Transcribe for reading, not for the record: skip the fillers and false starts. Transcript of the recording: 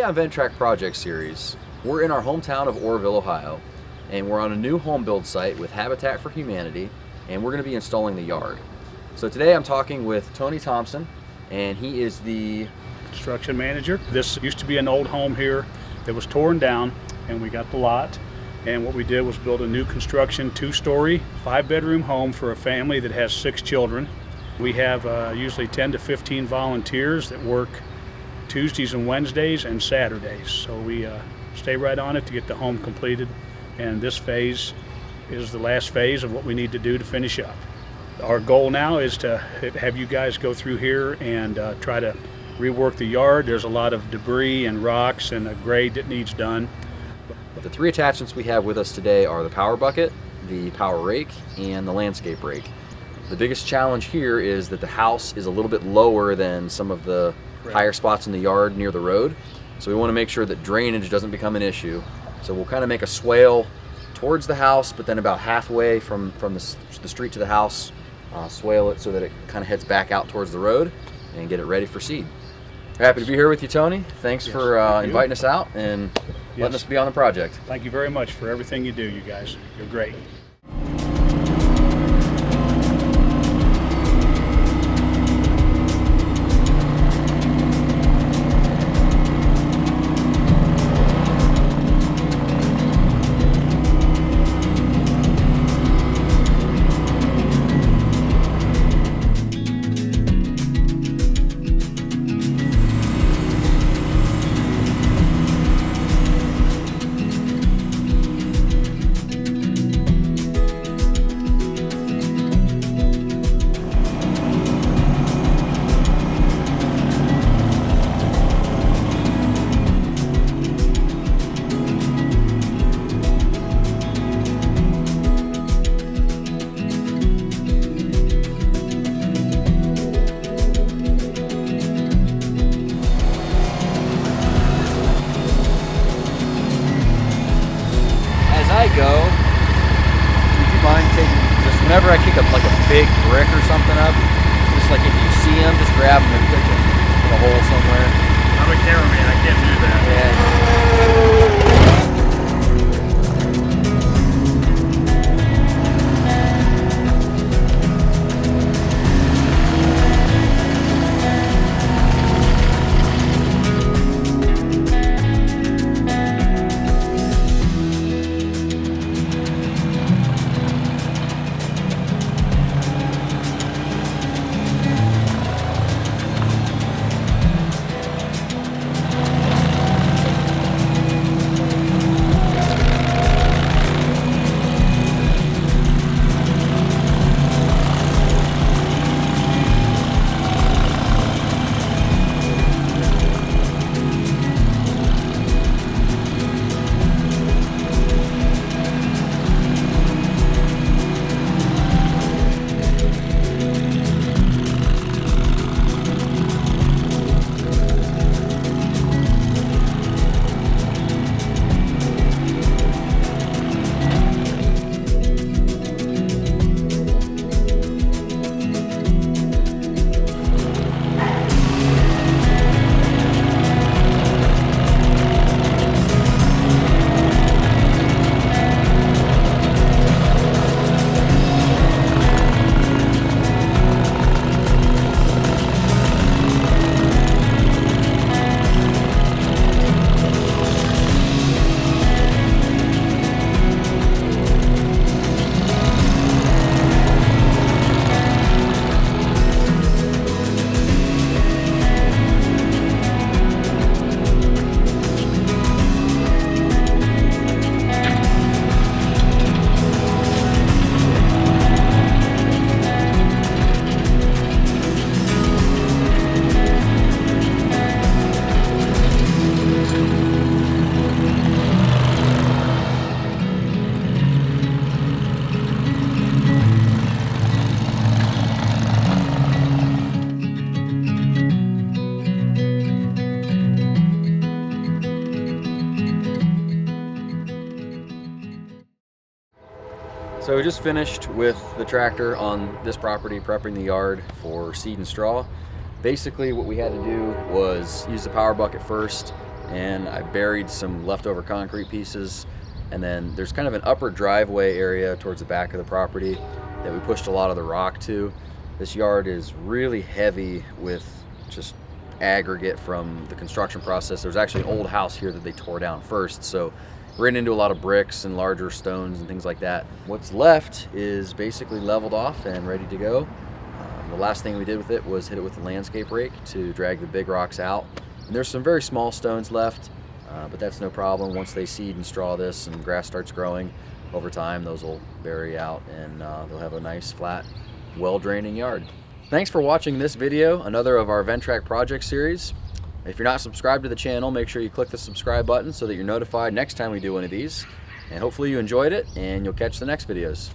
on Ventrac Project Series, we're in our hometown of Orrville, Ohio, and we're on a new home build site with Habitat for Humanity, and we're going to be installing the yard. So today I'm talking with Tony Thompson, and he is the construction manager. This used to be an old home here that was torn down, and we got the lot. And what we did was build a new construction 2-story, 5-bedroom home for a family that has 6 children. We have usually 10 to 15 volunteers that work Tuesdays and Wednesdays and Saturdays. So we stay right on it to get the home completed. And this phase is the last phase of what we need to do to finish up. Our goal now is to have you guys go through here and try to rework the yard. There's a lot of debris and rocks and a grade that needs done. The 3 attachments we have with us today are the power bucket, the power rake, and the landscape rake. The biggest challenge here is that the house is a little bit lower than some of the higher spots in the yard near the road. So we want to make sure that drainage doesn't become an issue. So we'll kind of make a swale towards the house, but then about halfway from the street to the house, swale it so that it kind of heads back out towards the road and get it ready for seed. Happy to be here with you, Tony. Thanks for inviting us out and letting us be on the project. Thank you very much for everything you do, you guys. You're great. Go, would you mind taking, just whenever I kick up like a big brick or something up, just like if you see them, just grab them and put them in a hole somewhere. I'm a cameraman, I can't do that. Yeah. So we just finished with the tractor on this property, prepping the yard for seed and straw. Basically what we had to do was use the power bucket first, and I buried some leftover concrete pieces. And then there's kind of an upper driveway area towards the back of the property that we pushed a lot of the rock to. This yard is really heavy with just aggregate from the construction process. There's actually an old house here that they tore down first, so ran into a lot of bricks and larger stones and things like that. What's left is basically leveled off and ready to go. The last thing we did with it was hit it with the landscape rake to drag the big rocks out. And there's some very small stones left, but that's no problem. Once they seed and straw this and grass starts growing over time, those will bury out and they'll have a nice flat, well-draining yard. Thanks for watching this video, another of our Ventrac Project Series. If you're not subscribed to the channel, make sure you click the subscribe button so that you're notified next time we do one of these. And hopefully you enjoyed it and you'll catch the next videos.